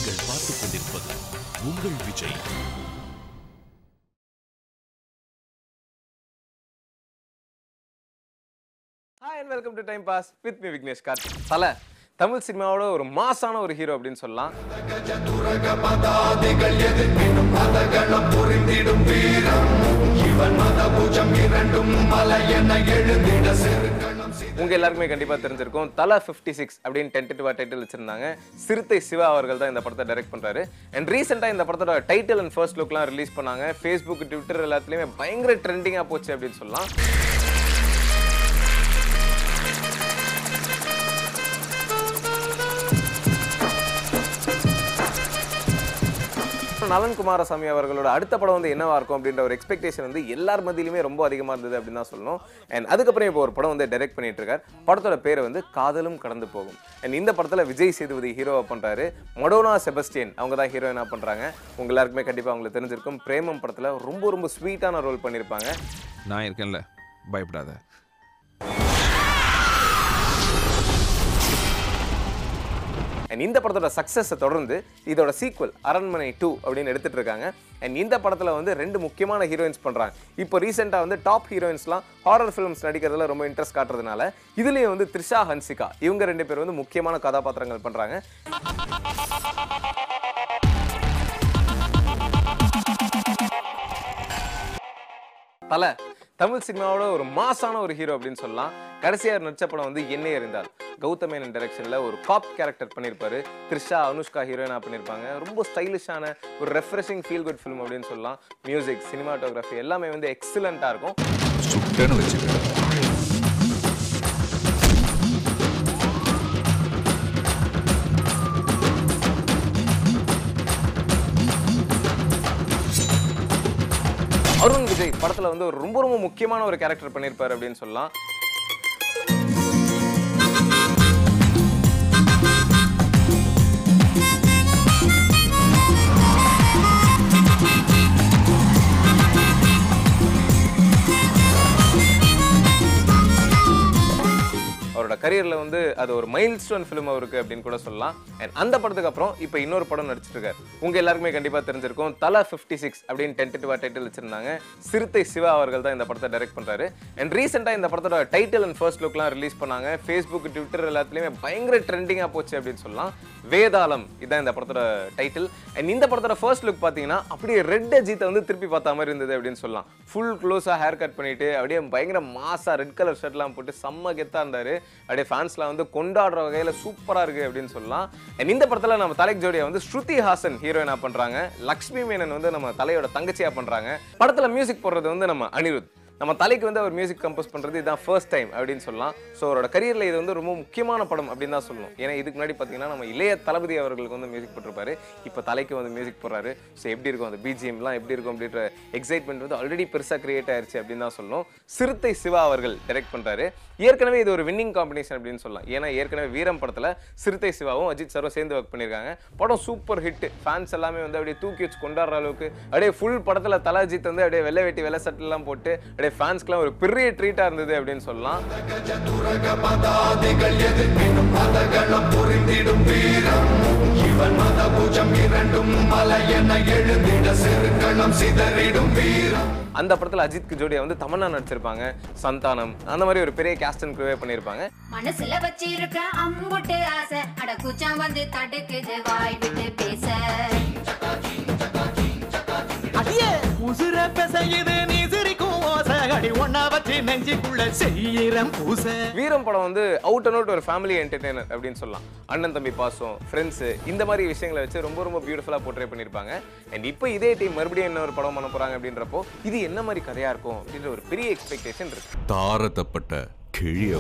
நீங்கள் பார்த்துக் கொண்டிருப்பது உங்கள் Vijay. Hi and welcome to Time Pass with me Vignesh Karthik. தல தமிழ் சினிமாவோட ஒரு மாசான ஒரு ஹீரோ அப்படின்னு சொல்லலாம். உங்க எல்லாருக்குமே கண்டிப்பா தெரிஞ்சிருக்கும். தல 56 அப்படின்னு டென்டேட்டிவா டைட்டில் வச்சிருந்தாங்க. சிறுத்தை சிவா அவர்கள் தான் இந்த படத்தை டைரக்ட் பண்றாரு. அண்ட் ரீசெண்டா இந்த படத்தோட டைட்டில் அண்ட் ஃபர்ஸ்ட் லுக்லாம் ரிலீஸ் பண்ணாங்க. Facebook, Twitter எல்லாத்துலயுமே பயங்கர ட்ரெண்டிங்கா போச்சு அப்படின்னு சொல்லலாம். நலன் குமாரசாமி அவர்களோட அடுத்த படம் வந்து என்னவா இருக்கும் அப்படின்ற ஒரு எக்ஸ்பெக்டேஷன் வந்து எல்லார் மத்தியிலுமே ரொம்ப அதிகமா இருந்தது அப்படின்னு தான் சொல்லணும். அண்ட் அதுக்கப்புறம் இப்போ ஒரு படம் வந்து டைரக்ட் பண்ணிட்டு இருக்காரு. படத்தோட பேர் வந்து காதலும் கடந்து போகும். அண்ட் இந்த படத்துல விஜய் சேதுபதி ஹீரோவா பண்றாரு. மடோனா செபஸ்டியன் அவங்க தான் ஹீரோயினா பண்றாங்க. உங்க எல்லாருக்குமே கண்டிப்பா உங்களுக்கு தெரிஞ்சிருக்கும். பிரேமம் படத்துல ரொம்ப ரொம்ப ஸ்வீட்டான ரோல் பண்ணிருப்பாங்க. நான் இருக்கேன்ல, பயப்படாத. அண்ட் இந்த படத்தோட சக்ஸஸை தொடர்ந்து இதோட சீக்வல் அரண்மனை 2 அப்படின்னு எடுத்துட்டு இருக்காங்க. அண்ட் இந்த படத்தில் வந்து 2 முக்கியமான ஹீரோயின்ஸ் பண்ணுறாங்க. இப்போ ரீசெண்டாக வந்து டாப் ஹீரோயின்ஸ்லாம் ஹாரர் ஃபிலிம்ஸ் நடிக்கிறதுல ரொம்ப இன்ட்ரெஸ்ட் காட்டுறதுனால இதுலேயும் வந்து த்ரிஷா ஹன்சிகா இவங்க 2 பேர் வந்து முக்கியமான கதாபாத்திரங்கள் பண்ணுறாங்க. தல தமிழ் சினிமாவோட ஒரு மாசான ஒரு ஹீரோ அப்படின்னு சொல்லலாம். கடைசியாக நடிச்ச படம் வந்து என்னை அறிந்தால் கௌதம் மேனன் டைரக்ஷன்ல ஒரு காப் கேரக்டர் பண்ணியிருப்பாரு. த்ரிஷா அனுஷ்கா ஹீரோயினா பண்ணியிருப்பாங்க. ரொம்ப ஸ்டைலிஷான ஒரு ரெஃப்ரெஷிங் ஃபீல் குட் ஃபிலிம் அப்படின்னு சொல்லலாம். மியூசிக், சினிமாட்டோகிராஃபி எல்லாமே வந்து எக்ஸலண்டா இருக்கும். சுட்டன்னு வச்சுக்க. அருண் விஜய் படத்துல வந்து ரொம்ப ரொம்ப முக்கியமான ஒரு கேரக்டர் பண்ணியிருப்பாரு அப்படின்னு சொல்லலாம். அவரோட கரியர்ல வந்து அது ஒரு மைல்ஸ்டோன் ஃபிலிம் அவருக்கு அப்படின்னு கூட சொல்லலாம். அண்ட் அந்த படத்துக்கு அப்புறம் இப்போ இன்னொரு படம் நடிச்சிட்டு இருக்காரு. உங்க எல்லாருக்குமே கண்டிப்பா தெரிஞ்சிருக்கும். தல 56 அப்படின்னு டென்டேட்டிவா டைட்டில் வச்சிருந்தாங்க. சிறுத்தை சிவா அவர்கள் தான் இந்த படத்தை டைரக்ட் பண்றாரு. அண்ட் ரீசெண்டா இந்த படத்தோட டைட்டில் அண்ட் ஃபர்ஸ்ட் லுக்லாம் ரிலீஸ் பண்ணாங்க. Facebook, Twitter எல்லாத்துலயுமே பயங்கர ட்ரெண்டிங்கா போச்சு அப்படின்னு சொல்லலாம். வேதாளம் இதான் இந்த படத்தோட டைட்டில். அண்ட் இந்த படத்தோட ஃபர்ஸ்ட் லுக் பாத்தீங்கன்னா அப்படியே ரெட் அஜித்தை வந்து திருப்பி பார்த்த மாதிரி இருந்தது அப்படின்னு சொல்லலாம். ஃபுல் க்ளோஸா ஹேர் கட் பண்ணிட்டு அப்படியே பயங்கர மாசா ரெட் கலர் ஷர்ட்லாம் போட்டு செம்ம கெத்தா இருந்தாரு. அப்படியே ஃபேன்ஸ்லாம் வந்து கொண்டாடுற வகையில சூப்பரா இருக்கு அப்படின்னு சொல்லலாம். அண்ட் இந்த படத்துல நம்ம தலைக்கு ஜோடியா வந்து ஸ்ருதி ஹாசன் ஹீரோயினா பண்றாங்க. லக்ஷ்மி மேனன் வந்து நம்ம தலையோட தங்கச்சியா பண்றாங்க. படத்துல மியூசிக் போடுறது வந்து நம்ம அனிருத். நம்ம தலைக்கு வந்து அவர் மியூசிக் கம்போஸ் பண்ணுறது இதுதான் ஃபர்ஸ்ட் டைம் அப்படின்னு சொல்லலாம். ஸோ அவரோட கரியரில் இது வந்து ரொம்ப முக்கியமான படம் அப்படின்னு தான் சொல்லணும். ஏன்னா இதுக்கு முன்னாடி பார்த்தீங்கன்னா நம்ம இளைய தளபதி அவர்களுக்கு வந்து மியூசிக் போட்டிருப்பாரு. இப்போ தலைக்கு வந்து மியூசிக் போடுறாரு. ஸோ எப்படி இருக்கும் அந்த பிஜிஎம்லாம் எப்படி இருக்கும் அப்படின்ற எக்ஸைட்மெண்ட் வந்து ஆல்ரெடி பெருசாக கிரியேட் ஆயிடுச்சு அப்படின்னு தான் சொல்லணும். சிறுத்தை சிவா அவர்கள் டைரக்ட் பண்ணுறாரு. ஏற்கனவே இது ஒரு வின்னிங் காம்பினேஷன் அப்படின்னு சொல்லலாம். ஏன்னா ஏற்கனவே வீரம் படத்தில் சிறுத்தை சிவாவும் அஜித் சாரும் சேர்ந்து ஒர்க் பண்ணியிருக்காங்க. படம் சூப்பர் ஹிட். ஃபேன்ஸ் எல்லாமே வந்து அப்படியே தூக்கி வச்சு கொண்டாடுற அளவுக்கு அப்படியே ஃபுல் படத்தில் தல அஜித் வந்து அப்படியே வெள்ளை வெட்டி வெள்ளை சட்டெல்லாம் போட்டு அப்படியே ஃபேன்ஸ்க்குலாம் ஒரு பெரிய ட்ரீட்டா இருந்தது அப்படின்னு சொல்லலாம். அந்த படத்துல அஜித்க்கு ஜோடியா வந்து தமன்னா நடிச்சிருப்பாங்க. சந்தானம் அந்த மாதிரி ஒரு பெரிய காஸ்ட் அண்ட் க்ரூவே பண்ணிருப்பாங்க. மனசுல வச்சிருக்க அம்புட்டு ஆசை அட குச்சாம் வந்து தடுக்குது வாய் விட்டு பேச. அடியே உசுர பேசையுது நீ சிரிக்கும் ஓசை அடி ஒண்ணா வச்சு நெஞ்சுக்குள்ள செய்யறேன் பூச. வீரம் படம் வந்து அவுட் அண்ட் அவுட் ஒரு ஃபேமிலி என்டர்டெய்னர் அப்படின்னு சொல்லலாம். அண்ணன் தம்பி பாசம், ஃப்ரெண்ட்ஸ் இந்த மாதிரி விஷயங்களை வச்சு ரொம்ப ரொம்ப பியூட்டிஃபுல்லா போர்ட்ரே பண்ணிருப்பாங்க. அண்ட் இப்போ இதே டீம் மறுபடியும் என்ன ஒரு படம் பண்ண போறாங்க அப்படின்றப்போ இது என்ன மாதிரி கதையா இருக்கும் அப்படின்ற ஒரு பெரிய எக்ஸ்பெக்டேஷன் இருக்கு. தாரத்தப்பட்ட கிழிய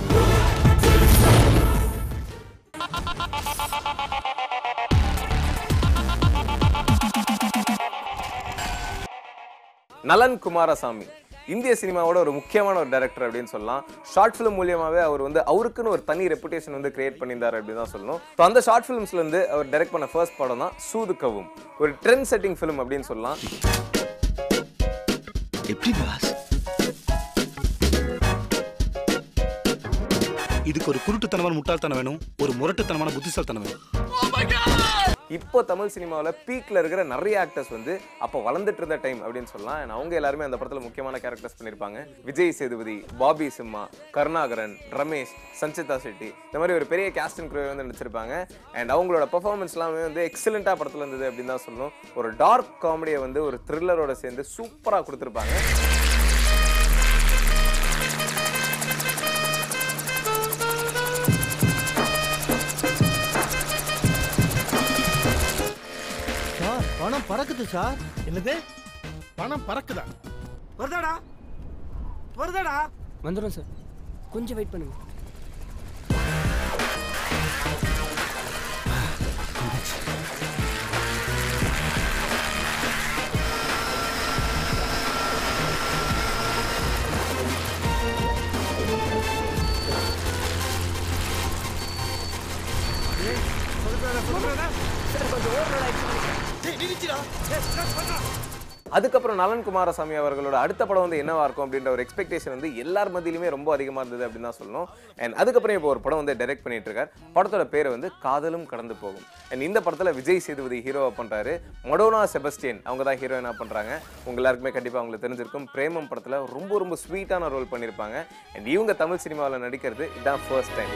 நலன் குமாரசாமி இந்திய சினிமாவோட ஒரு முக்கியமான ஒரு டைரக்டர் அப்படின்னு சொல்லலாம். ஷார்ட் ஃபிலிம் மூலியமாவே அவர் வந்து அவருக்குன்னு ஒரு தனி ரெப்புடேஷன் வந்து கிரியேட் பண்ணியிருந்தார் அப்படின்னு தான் சொல்லணும். ஸோ அந்த ஷார்ட் ஃபிலிம்ஸ்ல இருந்து அவர் டைரக்ட் பண்ண ஃபர்ஸ்ட் படம் தான் சூதுக்கவும். ஒரு ட்ரெண்ட் செட்டிங் ஃபிலிம் அப்படின்னு சொல்லலாம். இதுக்கு ஒரு குருட்டுத்தனமான முட்டாள்தனம் வேணும், ஒரு முரட்டுத்தனமான புத்திசாலித்தனம் வேணும். இப்போ தமிழ் சினிமாவில் பீக்கில் இருக்கிற நிறைய ஆக்டர்ஸ் வந்து அப்போ வளர்ந்துட்டு இருந்த டைம் அப்படின்னு சொல்லலாம். And அவங்க எல்லாருமே அந்த படத்தில் முக்கியமான கேரக்டர்ஸ் பண்ணியிருப்பாங்க. விஜய் சேதுபதி, பாபி சிம்மா, கருணாகரன், ரமேஷ், சஞ்சிதா செட்டி, இந்த மாதிரி ஒரு பெரிய கேஸ்ட் அண்ட் க்ரூ வந்து நடிச்சிருப்பாங்க. அண்ட் அவங்களோட பெர்ஃபார்மன்ஸ்லாமே வந்து எக்ஸலண்ட்டாக படத்தில் இருந்தது அப்படின்னு தான் சொல்லணும். ஒரு டார்க் காமெடியை வந்து ஒரு த்ரில்லரோட சேர்ந்து சூப்பராக கொடுத்துருப்பாங்க. பணம் பறக்குது சார். என்னது பணம் பறக்குதா? வருதாடா வருதாடா? வந்துடும் சார், கொஞ்சம் வெயிட் பண்ணுங்க. அதுக்கப்புறம் நலன் குமாரசாமி அவர்களோட அடுத்த படம் வந்து என்னவா இருக்கும் அப்படின்ற ஒரு எக்ஸ்பெக்டேஷன் வந்து எல்லார் மத்தியிலுமே ரொம்ப அதிகமாக இருந்தது அப்படின்னு தான் சொல்லணும். அண்ட் அதுக்கப்புறம் இப்போ ஒரு படம் வந்து டைரக்ட் பண்ணிட்டு இருக்கார். படத்தோட பேர் வந்து காதலும் கடந்து போகும். அண்ட் இந்த படத்தில் விஜய் சேதுபதி ஹீரோவை பண்ணுறாரு. மடோனா செபஸ்டியன் அவங்க தான் ஹீரோயினாக பண்ணுறாங்க. உங்க எல்லாருக்குமே கண்டிப்பாக அவங்களுக்கு தெரிஞ்சிருக்கும். பிரேமம் படத்தில் ரொம்ப ரொம்ப ஸ்வீட்டான ரோல் பண்ணியிருப்பாங்க. அண்ட் இவங்க தமிழ் சினிமாவில் நடிக்கிறது இதுதான் ஃபர்ஸ்ட் டைம்.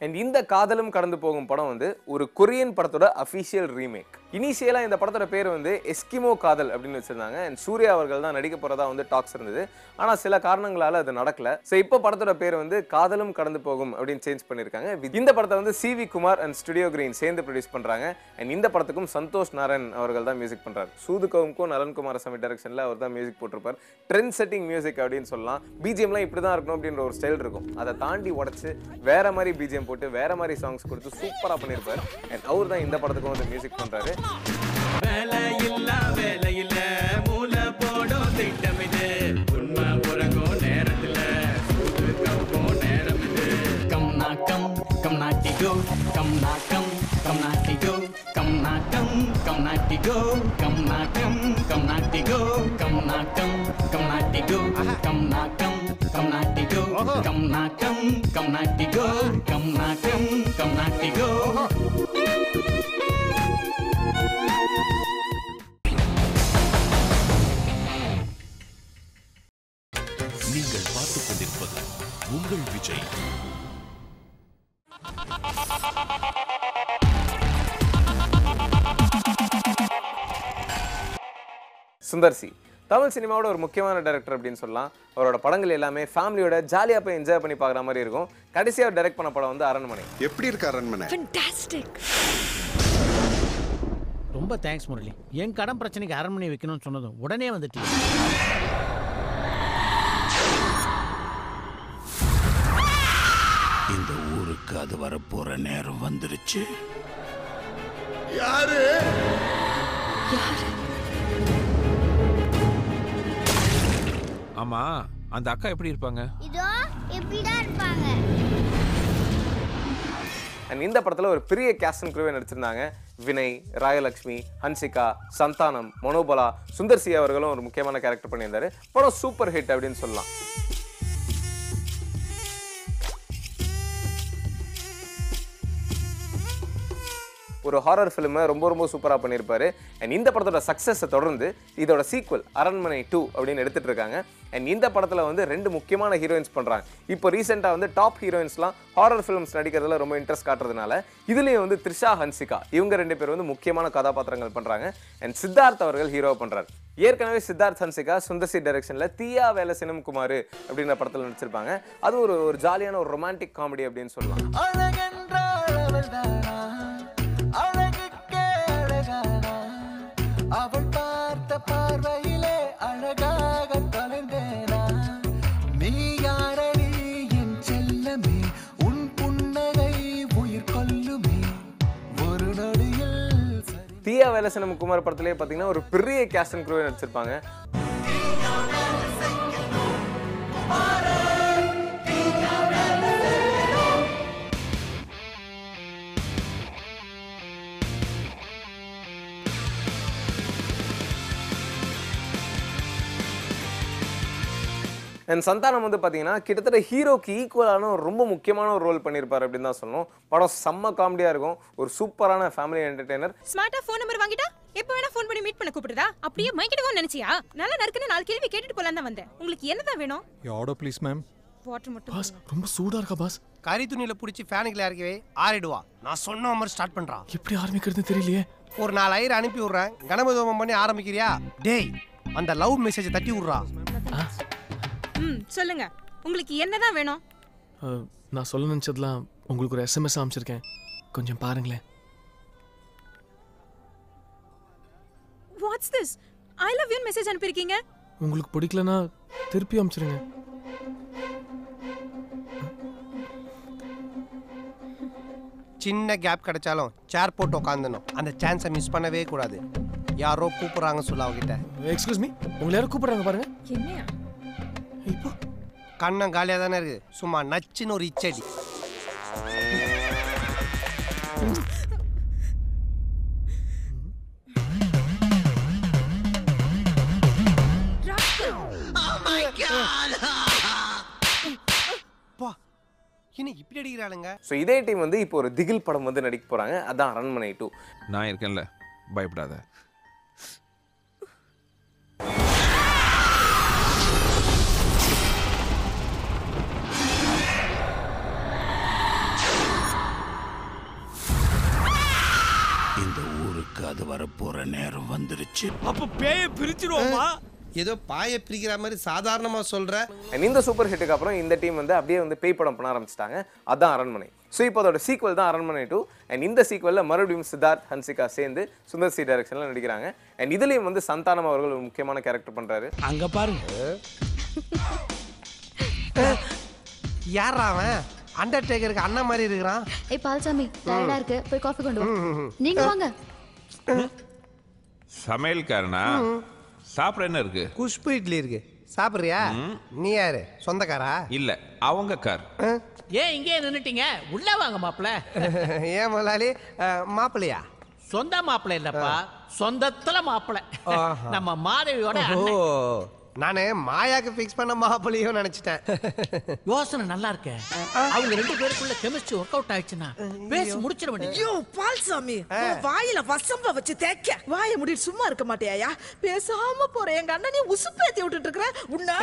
அண்ட் இந்த காதலும் கடந்து போகும் படம் வந்து ஒரு கொரியன் படத்தோட அஃபிஷியல் ரீமேக். இனிஷியலா இந்த படத்தோட பேர் வந்து எஸ்கிமோ காதல் அப்படின்னு வச்சிருந்தாங்க. அண்ட் சூர்யா அவர்கள் தான் நடிக்க போறதா வந்து டாக்ஸ் இருந்தது. ஆனா சில காரணங்களால அது நடக்கல. ஸோ இப்போ படத்தோட பேர் வந்து காதலும் கடந்து போகும் அப்படின்னு சேஞ்ச் பண்ணியிருக்காங்க. இந்த படத்தை வந்து C V Kumar and studio green சேர்ந்து ப்ரொடியூஸ் பண்றாங்க. அண்ட் இந்த படத்துக்கும் சந்தோஷ் நாராயண் அவர்கள் தான் மியூசிக் பண்றாரு. சூதுகவுக்கும் நலன் குமாரசாமி டைரக்ஷன்ல அவர் தான் மியூசிக் போட்டிருப்பார். ட்ரெண்ட் செட்டிங் மியூசிக் அப்படின்னு சொல்லலாம். பிஜிஎம்லாம் இப்படி தான் இருக்கணும் அப்படின்ற ஒரு ஸ்டைல் இருக்கும். அதை தாண்டி உடச்சு வேற மாதிரி பிஜிஎம் போட்டு வேற மாதிரி சாங்ஸ் கொடுத்து சூப்பரா பண்ணிருப்பாரு. அண்ட் அவர் தான் இந்த படத்துக்கும் வந்து மியூசிக் பண்றாரு. வேலையில்ல மூல போடும் திட்டம் இது, உண்மை உறங்கும் நேரத்துல சூதுகவுக்கும் நேரம் இது. கம் நாக்கம் கம் நாட்டிகோ கம் நாக்கம் கம் நாட்டிகோ கம் நாக்கம் கம் நாட்டிகோ கம் நாக்கம் கம் நாட்டிகோ கம் நாக்கம் கம் நாட்டிகோ கம் நாக்கம் கம் நாட்டிகோ கம் நாக்கம் கம் நாட்டிகோ கம் நாக்கம் கம் நாட்டிகோ. நீங்கள் பார்த்துக் கொண்டிருப்பது உங்கள் விஜய். சுந்தர்சி தமிழ் சினிமாவோட ஒரு முக்கியமான டைரக்டர் அப்படின்னு சொல்லலாம். அவரோட படங்கள் எல்லாமே ஃபேமிலியோட ஜாலியாக போய் என்ஜாய் பண்ணி பார்க்குற மாதிரி இருக்கும். கடைசியாக டைரக்ட் பண்ண படம் வந்து அரண்மனை. எப்படி இருக்கு அரண்மனை? ஃபேண்டாஸ்டிக். ரொம்ப தேங்க்ஸ் முரளி. என் கடன் பிரச்சனைக்கு அரண்மனை வைக்கணும்னு சொன்னதும் உடனே வந்துட்டு. இந்த ஊருக்கு அது வரப்போற நேரம் வந்துருச்சு. யாரு? ஆமா, அந்த அக்கா எப்படி இருப்பாங்க? இதோ இப்படிதான் இருப்பாங்க. அண்ட் இந்த படத்தில் ஒரு பெரிய கேஸ்ட் அண்ட் க்ரூவை நடிச்சிருந்தாங்க. வினய், ராயலட்சுமி, ஹன்சிகா, சந்தானம், மனோபலா, சுந்தர்சி அவர்களும் ஒரு முக்கியமான கேரக்டர் பண்ணியிருந்தாரு. படம் சூப்பர் ஹிட் அப்படின்னு சொல்லலாம். ஒரு ஹாரர் ஃபிலிமை ரொம்ப ரொம்ப சூப்பராக பண்ணியிருப்பாரு. அண்ட் இந்த படத்தோட சக்ஸஸை தொடர்ந்து இதோட சீக்வல் அரண்மனை 2 அப்படின்னு எடுத்துட்டு இருக்காங்க. அண்ட் இந்த படத்தில் வந்து 2 முக்கியமான ஹீரோயின்ஸ் பண்ணுறாங்க. இப்போ ரீசெண்டாக வந்து டாப் ஹீரோயின்ஸ்லாம் ஹாரர் ஃபிலிம்ஸ் நடிக்கிறதுல ரொம்ப இன்ட்ரெஸ்ட் காட்டுறதுனால இதுலேயும் வந்து த்ரிஷா, ஹன்சிகா இவங்க 2 பேர் வந்து முக்கியமான கதாபாத்திரங்கள் பண்ணுறாங்க. அண்ட் சித்தார்த் அவர்கள் ஹீரோ பண்ணுறாரு. ஏற்கனவே சித்தார்த், ஹன்சிகா சுந்தர்சி டைரக்ஷனில் தீயா வேலை சினம் குமார் அப்படின்ற படத்தில் நடிச்சிருப்பாங்க. அது ஒரு ஜாலியான ஒரு ரொமான்டிக் காமெடி அப்படின்னு சொல்லலாம். அவள் பார்த்த பார்வையிலே அழகாக தொலைந்தேனா, நீ யாரடி என் செல்லமே, உன் புன்னகை உயிர் கொல்லுமே ஒரு நொடியில். தீயா வேலை சினம் குமார் படத்திலே பார்த்தீங்கன்னா ஒரு பெரிய கேஸ்ட் அண்ட் க்ரூவை நடிச்சிருப்பாங்க. அண்ட் சந்தானம் வந்து பார்த்தீங்கன்னா கிட்டத்தட்ட ஹீரோக்கு ஈக்குவலான ஒரு ரொம்ப முக்கியமான ஒரு ரோல் பண்ணியிருப்பார் அப்படின்னு தான் சொல்லணும். படம் செம்ம காமெடியாக இருக்கும், ஒரு சூப்பரான ஃபேமிலி என்டர்டெய்னர். ஸ்மார்ட்டா ஃபோன் நம்பர் வாங்கிட்டா எப்போ வேணா ஃபோன் பண்ணி மீட் பண்ண கூப்பிடுறதா? அப்படியே மைக்கிடுவோம் நினைச்சியா? நல்லா நறுக்குன்னு 4 கேள்வி கேட்டுட்டு போலாம் தான் வந்தேன். உங்களுக்கு என்னதான் வேணும்? Order please ma'am. வாட்டர் மட்டும். பாஸ் ரொம்ப சூடா இருக்கா பாஸ்? கறி துணியில புடிச்சு ஃபேனுக்குள்ள இறக்கவே ஆறிடுவா. நான் சொன்ன மாதிரி ஸ்டார்ட் பண்றான். எப்படி ஆரம்பிக்கிறது தெரியலையே. ஒரு 4 ஐயர் அனுப்பி விடுறேன், கணபதி ஹோமம் பண்ணி ஆரம்பிக்கிறியா? டேய் அந்த லவ் மெசேஜ் தட்டி விடுறா. சொல்லுங்க, உங்களுக்கு என்னதான் வேணும்? நான் சொல்ல நினைச்சதெல்லாம் உங்களுக்கு ஒரு எஸ்எம்எஸ் அனுப்பிச்சிருக்கேன், கொஞ்சம் பாருங்களேன். What's this? I love you message அனுப்பிருக்கீங்க. உங்களுக்கு பிடிக்கலனா திருப்பி அனுப்பிச்சிருங்க. சின்ன கேப் கிடைச்சாலும் சேர் போட்டு உட்காந்துணும், அந்த சான்ஸை மிஸ் பண்ணவே கூடாது. யாரோ கூப்பிடுறாங்க சொல்ல அவகிட்ட. எக்ஸ்கியூஸ் மீ, உங்களை யாரும் கூப்பிடுறாங்க பாருங்க. என்னையா? இப்போ கண்ணம் காலியாக தானே இருக்கு, சும்மா நச்சுன்னு ஒரு இச்சடி. என்ன இப்படி அடிக்கிறாளுங்க? ஸோ இதே டீம் வந்து இப்போ ஒரு திகில் படம் வந்து நடிக்க போறாங்க, அதான் அரண்மனை 2. நான் இருக்கேன்ல, பயப்படாத. இந்த ஊருக்கு அது வரப்போற நேரம் வந்துருச்சு. அப்ப பேய பிரிச்சிருவோமா? ஏதோ பாய பிரிக்கிற மாதிரி சாதாரணமா சொல்ற. இந்த சூப்பர் ஹிட்டுக்கு அப்புறம் இந்த டீம் வந்து அப்படியே வந்து பேய் படம் பண்ண ஆரம்பிச்சிட்டாங்க, அதான் அரண்மனை. ஸோ இப்போ அதோட சீக்வல் தான் அரண்மனை 2. அண்ட் இந்த சீக்வலில் மறுபடியும் சித்தார்த், ஹன்சிகா சேர்ந்து சுந்தர் சி டைரக்ஷனில் நடிக்கிறாங்க. அண்ட் இதுலேயும் வந்து சந்தானம் அவர்கள் ஒரு முக்கியமான கேரக்டர் பண்ணுறாரு. அங்க பாருங்க, யாரா அவன்? அண்டர்டேக்கருக்கு அண்ணன் மாதிரி இருக்கிறான். ஏய் பால்சாமி, டயர்டா இருக்கு, போய் காஃபி கொண்டு வா. நீங்க வாங்க. சமையல்காரனா? சாப்பிட என்ன இருக்கு? குஷ்பு இட்லி இருக்கு, சாப்பிடுறியா? நீ யாரு, சொந்தக்காரா? இல்ல, அவங்க கார். ஏன் இங்கே நின்னுட்டீங்க? உள்ள வாங்க மாப்பிள்ள. ஏன் முதலாளி மாப்பிள்ளையா? சொந்த மாப்பிள்ள இல்லப்பா, சொந்தத்துல மாப்பிள்ள. நம்ம மாதவியோட அண்ணன். நானே மாயாக்கு ஃபிக்ஸ் பண்ண மாப்பிள்ளையோ நினைச்சிட்டேன். யோசனை நல்லா இருக்க. அவங்க 2 பேருக்குள்ள கெமிஸ்ட்ரி ஒர்க் அவுட் ஆயிடுச்சுன்னா பேசி முடிச்சிட வேண்டியது. ஐயோ பால்சாமி, வாயில வசம்ப வச்சு தேக்க வாயை மூடி சும்மா இருக்க மாட்டியாயா? பேசாம போற எங்க அண்ணனே உசுப்பேத்தி விட்டுட்டு இருக்கற உன்ன.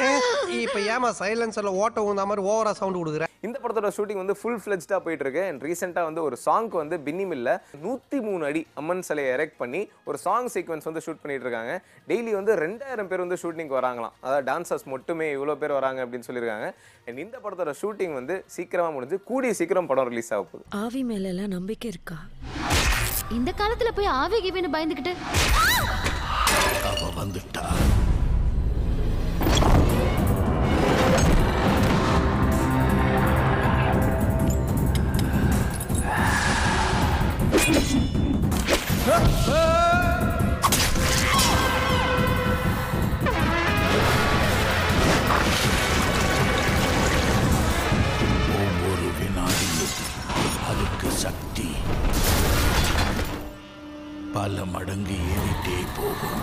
இப்ப ஏமா சைலன்சர்ல ஓட்ட ஊந்த மாதிரி ஓவரா சவுண்ட் கொடுக்குற? இந்த படத்தோட ஷூட்டிங் வந்து ஃபுல் ஃப்ளெஜ்டாக போயிட்டு இருக்கு. அண்ட் ரீசெண்டாக வந்து ஒரு சாங்க்கு வந்து பின்னி மில்ல 103 அடி அம்மன் சிலையை எரெக்ட் பண்ணி ஒரு சாங் சீக்வன்ஸ் வந்து ஷூட் பண்ணிட்டு இருக்காங்க. டெய்லி வந்து 2000 பேர் வந்து ஷூட்டிங்க்கு வராங்களாம், அதாவது டான்சர்ஸ் மட்டுமே இவ்வளோ பேர் வராங்க அப்படின்னு சொல்லியிருக்காங்க. அண்ட் இந்த படத்தோட ஷூட்டிங் வந்து சீக்கிரமாக முடிஞ்சு கூடிய சீக்கிரம் படம் ரிலீஸ் ஆக போகுது. ஆவி மேல எல்லாம் நம்பிக்கை இருக்கா? இந்த காலத்துல போய் ஆவி கிவின்னு பயந்துக்கிட்டு அவ வந்துட்டா. ஒவ்வொரு வினாடியும் அதுக்கு சக்தி பல மடங்கு ஏறிட்டே போகும்.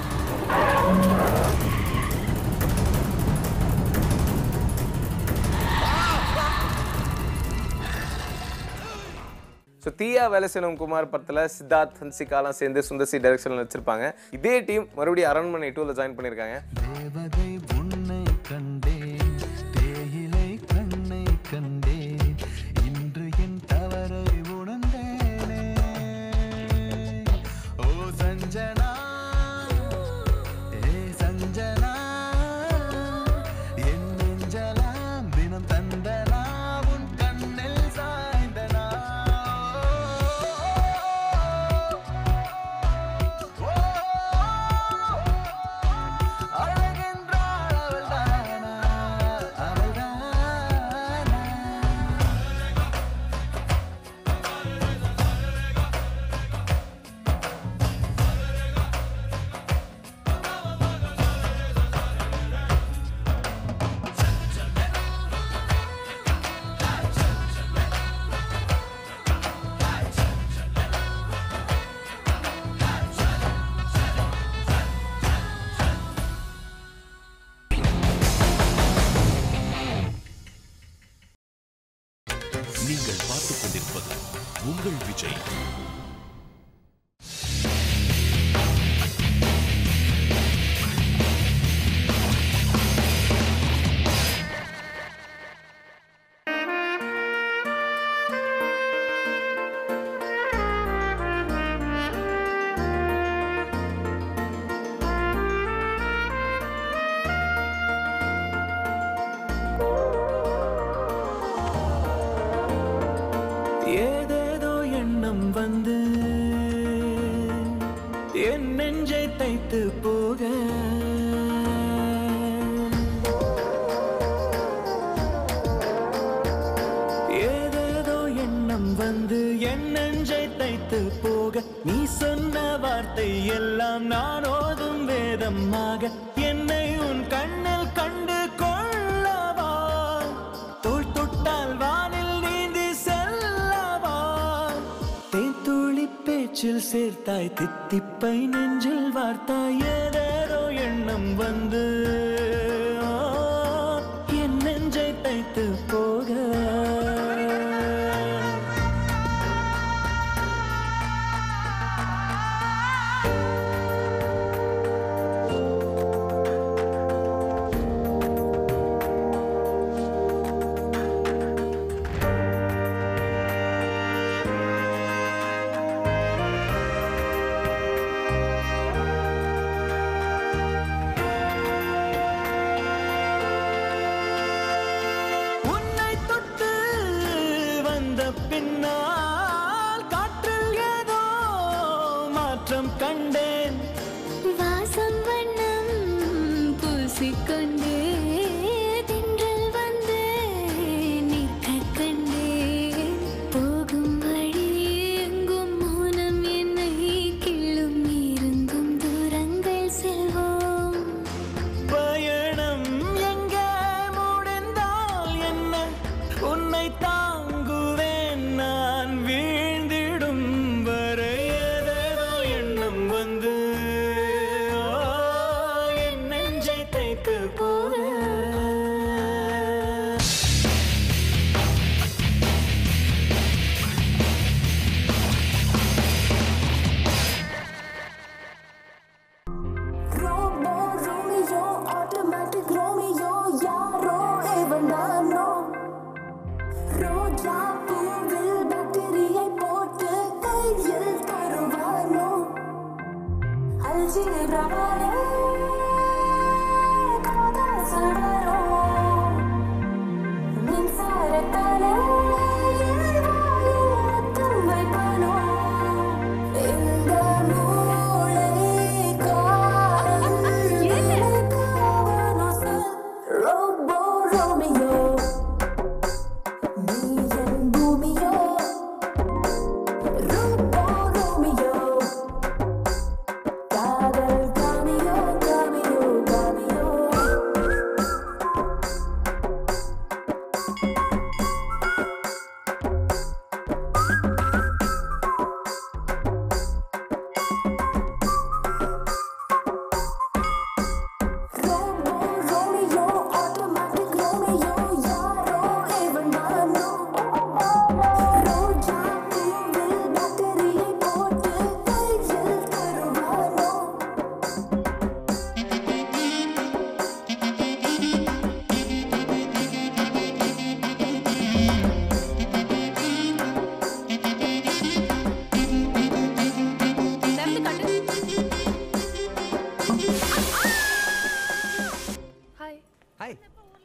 ஸோ தீயா வேலை செய்யணும் குமார் படத்தில் சித்தார்த், ஹன்சிகாலாம் சேர்ந்து சுந்தர் சி டைரக்ஷனில் வச்சிருப்பாங்க. இதே டீம் மறுபடியும் அரண்மனை 2ல ஜாயின் பண்ணியிருக்காங்க. தேவதை உன்னை கண்டே, தேயிலை கண்ணை கண்டே, இன்று என் தவறை உணர்ந்தேனே. ஓ சஞ்சனா, ஏ சஞ்சனா, என் நெஞ்சலாம் தினம் தந்தனா, உன் கண்ணில் சாய்ந்தனா. அழகென்றால் உங்கள் விஜய். ஏதேதோ எண்ணம் வந்து என் நெஞ்சை தைத்து போக ஏதேதோ எண்ணம் வந்து என் நெஞ்சை தைத்து போக நீ சொன்ன வார்த்தை எல்லாம் நான் ஓதும் வேதமாக என்னை உன் கண்ணில் கண்டு கொள்ளவா தோள் தொட்டால் வானில் நீந்தி செல்லவா தேன்துளி பேச்சில் சேர்த்தாய் தித்திப்பை நெஞ்சில் வார்த்தாய் ஏதேதோ எண்ணம் வந்து என் நெஞ்சை தைத்து போக பின்னால் காற்றில் ஏதோ மாற்றம் கண்டேன் வாசம் வண்ணம் பூசிக்கொண்டே தென்றல் வந்து நிற்க கண்டேன் போகும் வழி எங்கும் மௌனம் என்னை கிள்ளும் இருந்தும் தூரங்கள் செல்வோம் பயணம் எங்கே முடிந்தால் என்ன உன்னை தாங்குவேன் நான் வீழ்ந்திடும் வரை ஏதேதோ எண்ணம் வந்து என் நெஞ்சை தைத்து போக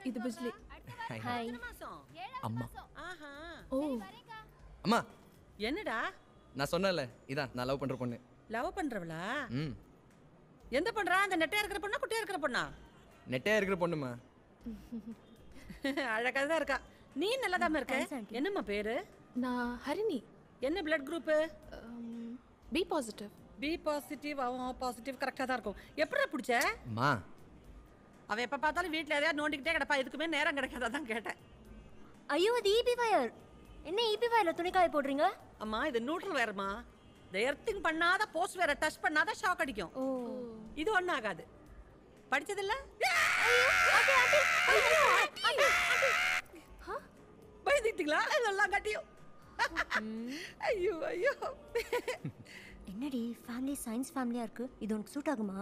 இது பிஜ்லி. ஹாய். அம்மா. ஓ. அம்மா. என்னடா? நான் சொன்னல இதான் நான் லவ் பண்ற பொண்ணு. லவ் பண்றவளா? எந்த பண்றா? அந்த நெட்டையா இருக்கிற பொண்ணா குட்டியா இருக்கிற பொண்ணா? நெட்டையா இருக்கிற பொண்ணுமா. அழகா தான் இருக்கா. நீ நல்லதாம இருக்க. என்னம்மா பேரு? நான் ஹரிணி. என்ன blood group? B positive. B positive அவன் பாசிட்டிவ் கரெக்டா தான் இருக்கும். எப்படிடா பிடிச்ச? அம்மா. அவ எப்ப பார்த்தாலும் வீட்ல எதையா நோண்டிக்கிட்டே கிடப்பா. எதுக்குமே நேரம் கிடைக்காதான் கேட்டேன். ஐயோ அது ஈபி வயர். என்ன ஈபி வயர்ல துணி காய போடுறீங்க? அம்மா இது நியூட்ரல் வயர்மா. இந்த எர்த்திங் பண்ணாத போஸ்ட் வயரை டச் பண்ணாத ஷாக் அடிக்கும். இது ஒண்ணு ஆகாது. படிச்சது இல்ல? பயந்துட்டீங்களா? இதெல்லாம் கட்டியும். ஐயோ ஐயோ என்னடி ஃபேமிலி சயின்ஸ் ஃபேமிலியா இருக்கு இது உனக்கு சூட் ஆகுமா